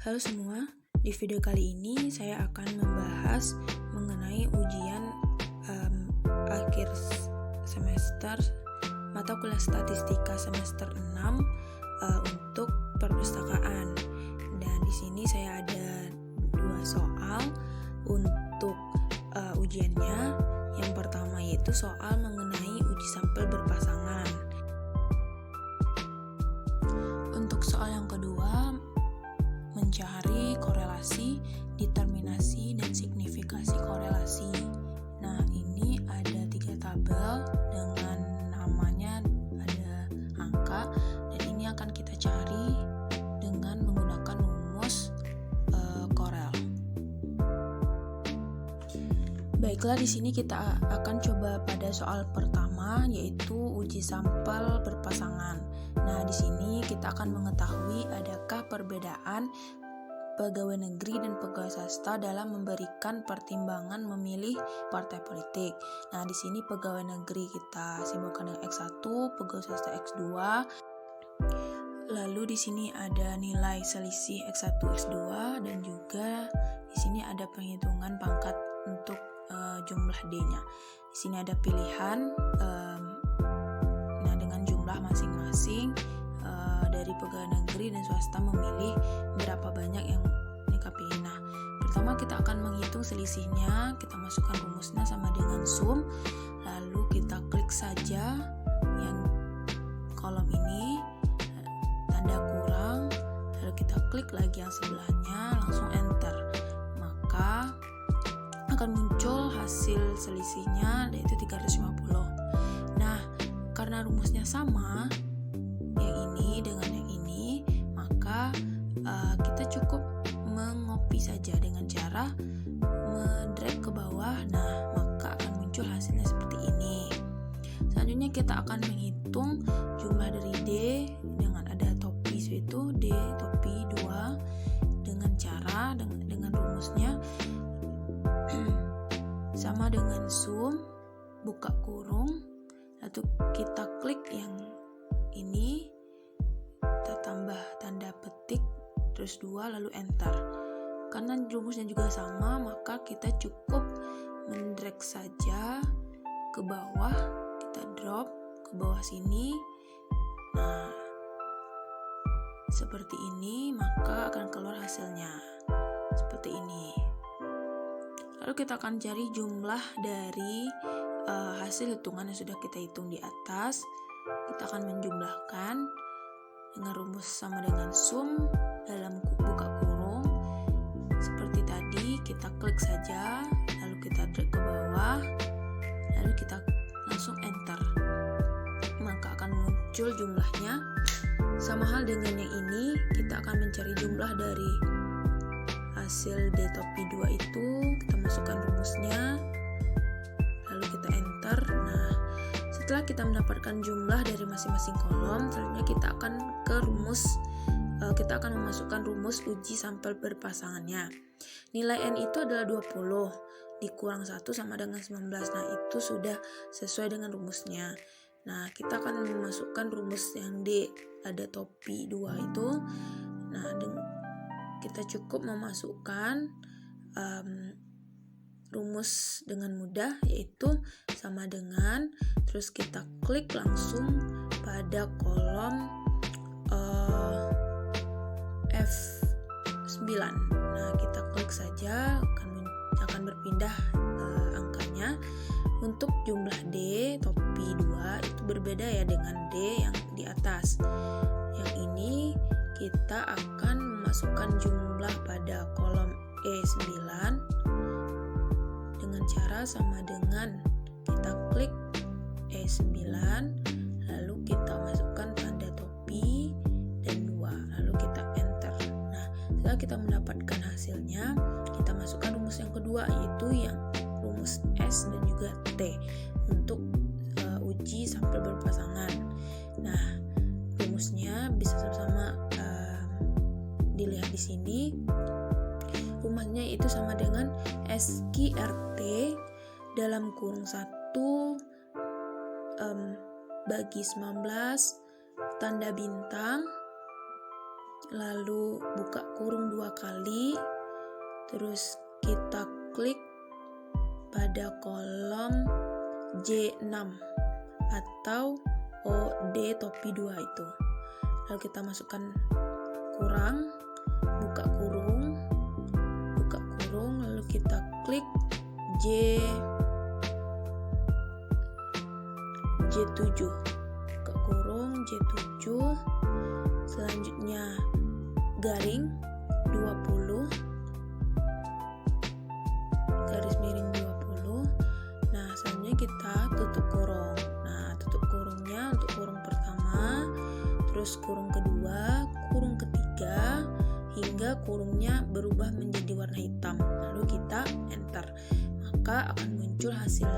Halo semua, di video kali ini saya akan membahas mengenai ujian akhir semester mata kuliah statistika semester 6 untuk perpustakaan. Dan di sini saya ada 2 soal untuk ujiannya. Yang pertama yaitu soal mengenai uji sampel berpasangan. Untuk soal yang kedua, mencari korelasi, determinasi, dan signifikasi korelasi. Nah, ini ada 3 tabel dengan namanya ada angka, dan ini akan kita cari dengan menggunakan rumus Corel. Baiklah, di sini kita akan coba pada soal pertama, yaitu uji sampel berpasangan. Nah, di sini kita akan mengetahui adakah perbedaan pegawai negeri dan pegawai swasta dalam memberikan pertimbangan memilih partai politik. Nah, di sini pegawai negeri kita simbolkan dengan X1, pegawai swasta X2. Lalu di sini ada nilai selisih X1, X2, dan juga di sini ada penghitungan pangkat untuk jumlah D-nya. Di sini ada pilihan dengan jumlah masing-masing dari pegawai negeri dan swasta memilih berapa banyak yang mereka pilih. Nah, pertama kita akan menghitung selisihnya, kita masukkan rumusnya sama dengan sum, lalu kita klik saja yang kolom ini, tanda kurang, lalu kita klik lagi yang sebelahnya, langsung enter, maka akan muncul hasil selisihnya yaitu 350. Nah, karena rumusnya sama, yang ini dengan yang ini, maka kita cukup mengopi saja dengan cara mendrag ke bawah. Nah, maka akan muncul hasilnya seperti ini. Selanjutnya kita akan menghitung jumlah dari D dengan ada topi itu D topi 2 dengan cara dengan rumusnya sama dengan sum, buka kurung, lalu kita klik yang ini, kita tambah tanda petik, terus 2, lalu enter. Karena rumusnya juga sama, maka kita cukup mendrag saja ke bawah, kita drop ke bawah sini. Nah, seperti ini, maka akan keluar hasilnya seperti ini. Lalu kita akan cari jumlah dari hasil hitungan yang sudah kita hitung di atas. Kita akan menjumlahkan dengan rumus sama dengan sum dalam buka kurung. Seperti tadi, kita klik saja, lalu kita drag ke bawah, lalu kita langsung enter. Maka akan muncul jumlahnya. Sama hal dengan yang ini, kita akan mencari jumlah dari hasil D topi 2 itu, kita masukkan rumusnya, lalu kita enter. Nah, setelah kita mendapatkan jumlah dari masing-masing kolom, selanjutnya kita akan ke rumus, kita akan memasukkan rumus uji sampel berpasangannya. Nilai N itu adalah 20, dikurang 1 sama dengan 19. Nah, itu sudah sesuai dengan rumusnya. Nah, kita akan memasukkan rumus yang D, ada topi 2 itu. Nah, kita cukup memasukkan rumus dengan mudah, yaitu sama dengan, terus kita klik langsung pada kolom F9. Nah, kita klik saja, akan berpindah angkanya. Untuk jumlah D topi 2 itu berbeda ya dengan D yang di atas. Yang ini kita akan memasukkan jumlah pada kolom E9 dengan cara sama dengan kita klik E9, lalu kita masukkan tanda topi dan 2, lalu kita enter. Nah, setelah kita mendapatkan hasilnya, kita masukkan rumus yang kedua, yaitu yang rumus S dan juga T untuk uji sampel berpasangan. Nah, rumusnya bisa sama-sama dilihat di sini. Rumusnya itu sama dengan SQRT dalam kurung 1 bagi 19 tanda bintang lalu buka kurung 2 kali, terus kita klik pada kolom J6 atau OD topi 2 itu. Lalu kita masukkan kurang, buka kurung, lalu kita klik J7, buka kurung J7, selanjutnya garing 20, garis miring 20. Nah, selanjutnya kita tutup kurung. Nah, tutup kurungnya untuk kurung pertama, terus kurung kedua, kurung ketiga, hingga kurungnya berubah menjadi warna hitam. Lalu kita enter, maka akan muncul hasil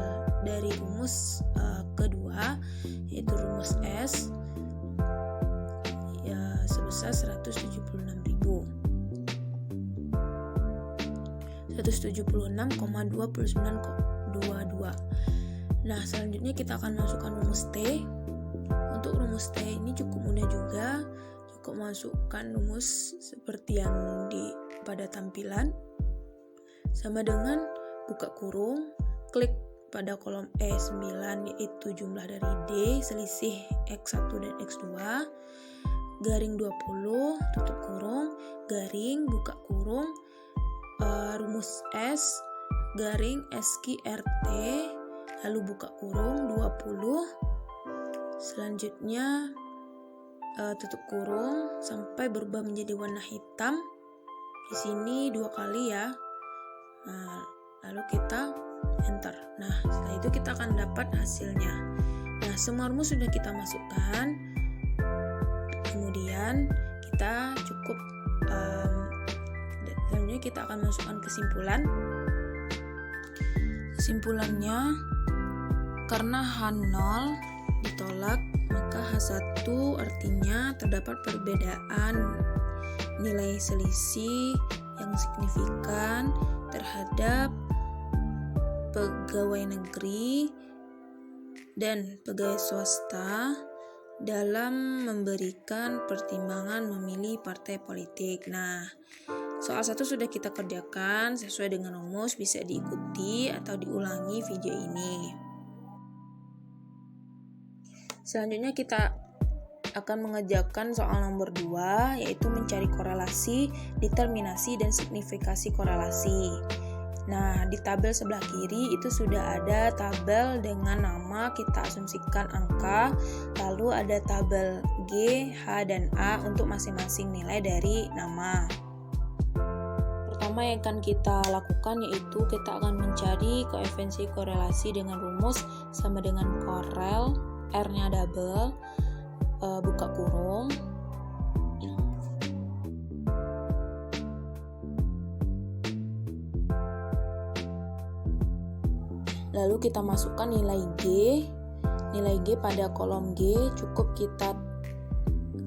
dari rumus kedua, yaitu rumus S ya, sebesar 176,2922. Nah, selanjutnya kita akan masukkan rumus T. Untuk rumus T ini cukup mudah juga, cukup masukkan rumus seperti yang pada tampilan, sama dengan buka kurung, klik pada kolom E9 yaitu jumlah dari D, selisih X1 dan X2, garing 20, tutup kurung, garing, buka kurung, rumus S, garing SQRT, lalu buka kurung 20, selanjutnya tutup kurung sampai berubah menjadi warna hitam. Di sini 2 kali ya. Nah, lalu kita enter. Nah, setelah itu kita akan dapat hasilnya. Nah, semua rumus sudah kita masukkan. Kemudian kita cukup selanjutnya kita akan masukkan kesimpulan. Kesimpulannya, karena H0 ditolak, maka H1 artinya terdapat perbedaan nilai selisih yang signifikan terhadap pegawai negeri dan pegawai swasta dalam memberikan pertimbangan memilih partai politik. Nah, soal 1 sudah kita kerjakan sesuai dengan rumus, bisa diikuti atau diulangi video ini. Selanjutnya kita akan mengerjakan soal nomor 2, yaitu mencari korelasi, determinasi, dan signifikasi korelasi. Nah, di tabel sebelah kiri itu sudah ada tabel dengan nama, kita asumsikan angka, lalu ada tabel G, H, dan A untuk masing-masing nilai dari nama. Pertama yang akan kita lakukan yaitu kita akan mencari koefisiensi korelasi dengan rumus sama dengan korel, R-nya double, buka kurung, lalu kita masukkan nilai G pada kolom G, cukup kita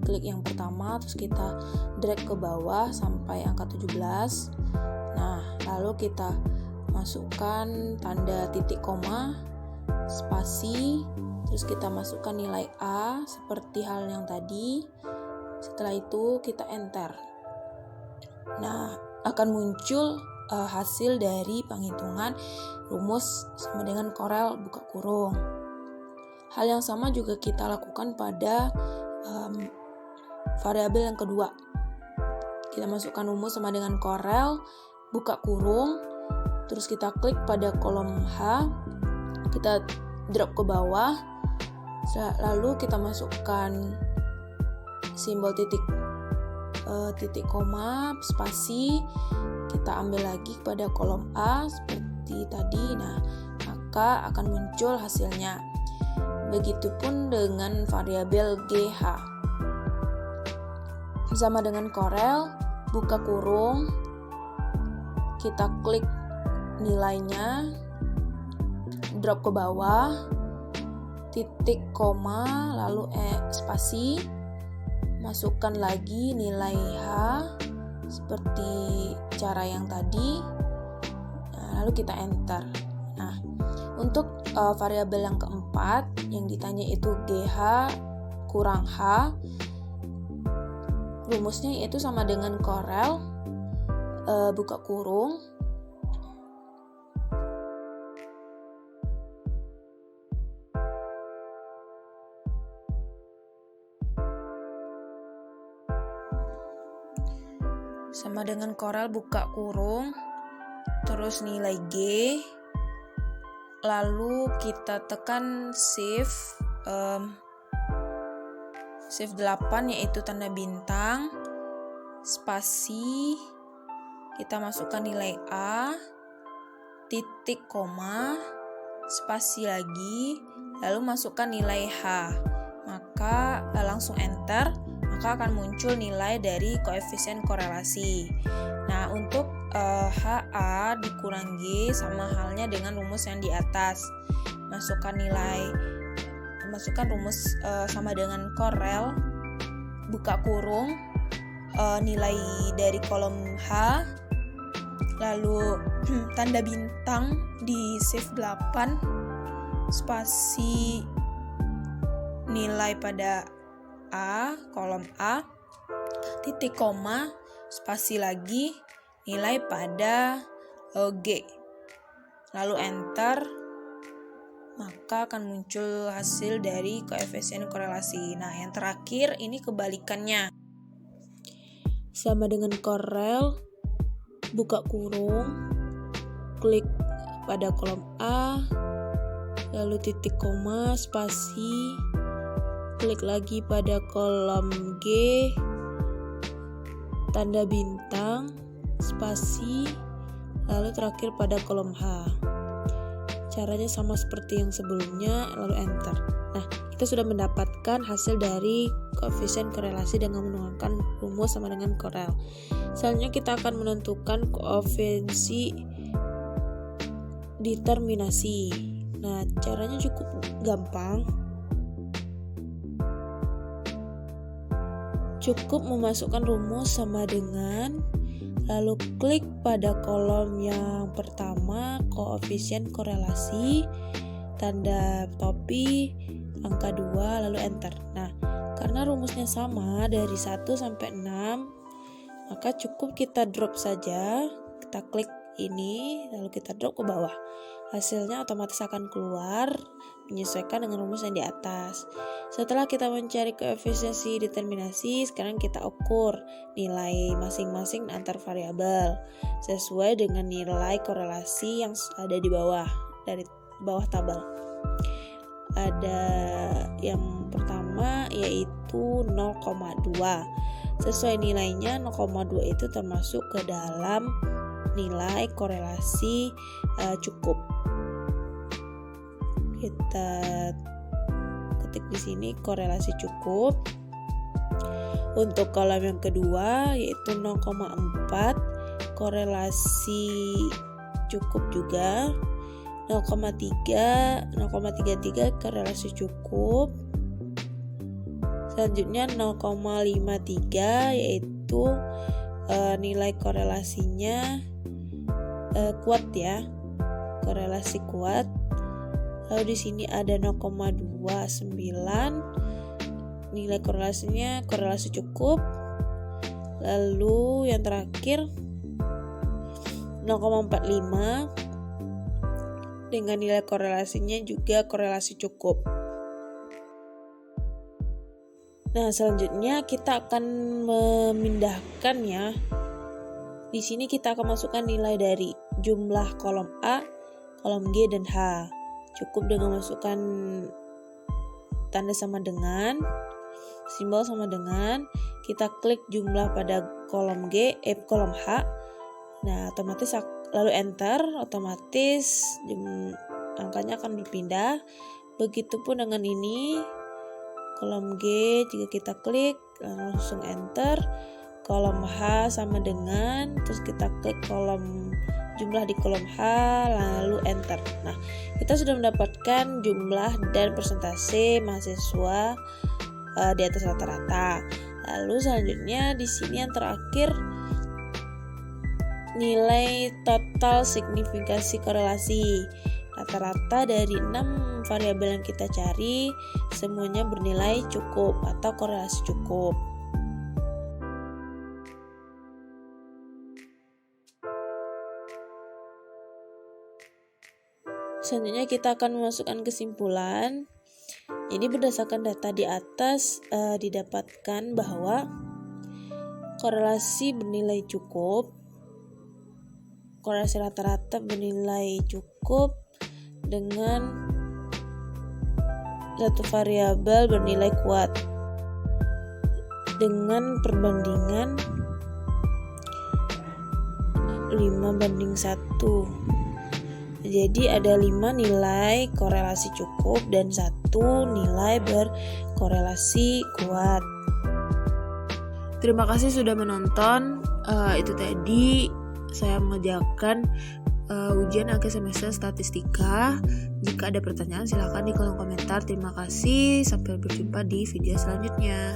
klik yang pertama, terus kita drag ke bawah sampai angka 17. Nah, lalu kita masukkan tanda titik koma, spasi, terus kita masukkan nilai A seperti hal yang tadi. Setelah itu kita enter. Nah, akan muncul hasil dari penghitungan rumus sama dengan korel buka kurung. Hal yang sama juga kita lakukan pada variabel yang kedua. Kita masukkan rumus sama dengan korel buka kurung, terus kita klik pada kolom H, kita drop ke bawah, lalu kita masukkan simbol titik koma, spasi, kita ambil lagi pada kolom A seperti tadi. Nah, maka akan muncul hasilnya. Begitupun dengan variabel GH. Sama dengan korel, buka kurung, kita klik nilainya, drop ke bawah, titik koma, lalu spasi, masukkan lagi nilai H seperti cara yang tadi. Nah, lalu kita enter. Nah, untuk variabel yang keempat yang ditanya itu GH kurang H, rumusnya yaitu sama dengan Corel, buka kurung, sama dengan Corel buka kurung, terus nilai G, lalu kita tekan shift 8 yaitu tanda bintang, spasi, kita masukkan nilai A, titik koma, spasi lagi, lalu masukkan nilai H, maka langsung enter, maka akan muncul nilai dari koefisien korelasi. Nah, untuk HA dikurang G sama halnya dengan rumus yang di atas. Masukkan rumus sama dengan Corel, buka kurung, nilai dari kolom H, lalu tanda bintang di shift 8, spasi nilai pada A, kolom A, titik koma, spasi lagi, nilai pada G, lalu enter, maka akan muncul hasil dari koefisien korelasi. Nah, yang terakhir ini kebalikannya. Sama dengan Corel, buka kurung, klik pada kolom A, lalu titik koma, spasi, klik lagi pada kolom G, tanda bintang, spasi, lalu terakhir pada kolom H. Caranya sama seperti yang sebelumnya, lalu enter. Nah, kita sudah mendapatkan hasil dari koefisien korelasi dengan menggunakan rumus sama dengan Corel. Selanjutnya kita akan menentukan koefisien determinasi. Nah, caranya cukup gampang. Cukup memasukkan rumus sama dengan, lalu klik pada kolom yang pertama, koefisien korelasi, tanda topi, angka 2, lalu enter. Nah, karena rumusnya sama dari 1 sampai 6, maka cukup kita drop saja. Kita klik ini, lalu kita drop ke bawah. Hasilnya otomatis akan keluar menyesuaikan dengan rumus yang di atas. Setelah kita mencari koefisiensi determinasi, sekarang kita ukur nilai masing-masing antar variabel sesuai dengan nilai korelasi yang ada di bawah, dari bawah tabel. Ada yang pertama yaitu 0,2. Sesuai nilainya 0,2 itu termasuk ke dalam nilai korelasi cukup. Kita ketik di sini korelasi cukup. Untuk kolom yang kedua yaitu 0,4, korelasi cukup juga. 0,33 korelasi cukup. Selanjutnya 0,53 yaitu nilai korelasinya kuat ya, korelasi kuat. Lalu di sini ada 0,29, nilai korelasinya korelasi cukup. Lalu yang terakhir 0,45 dengan nilai korelasinya juga korelasi cukup. Nah, selanjutnya kita akan memindahkan ya. Di sini kita akan masukkan nilai dari jumlah kolom A, kolom G dan H. Cukup dengan masukkan tanda sama dengan, simbol sama dengan, kita klik jumlah pada kolom kolom H. Nah, otomatis lalu enter, otomatis angkanya akan berpindah. Begitupun dengan ini, kolom G jika kita klik langsung enter, kolom H sama dengan, terus kita klik kolom jumlah di kolom H lalu enter. Nah, kita sudah mendapatkan jumlah dan persentase mahasiswa di atas rata-rata. Lalu selanjutnya di sini yang terakhir nilai total signifikasi korelasi. Rata-rata dari 6 variabel yang kita cari semuanya bernilai cukup atau korelasi cukup. Selanjutnya kita akan memasukkan kesimpulan. Jadi berdasarkan data di atas didapatkan bahwa korelasi bernilai cukup, korelasi rata-rata bernilai cukup dengan satu variabel bernilai kuat dengan perbandingan 5:1. Jadi ada 5 nilai korelasi cukup dan 1 nilai berkorelasi kuat. Terima kasih sudah menonton. Itu tadi saya mengerjakan ujian akhir semester statistika. Jika ada pertanyaan silahkan di kolom komentar. Terima kasih, sampai berjumpa di video selanjutnya.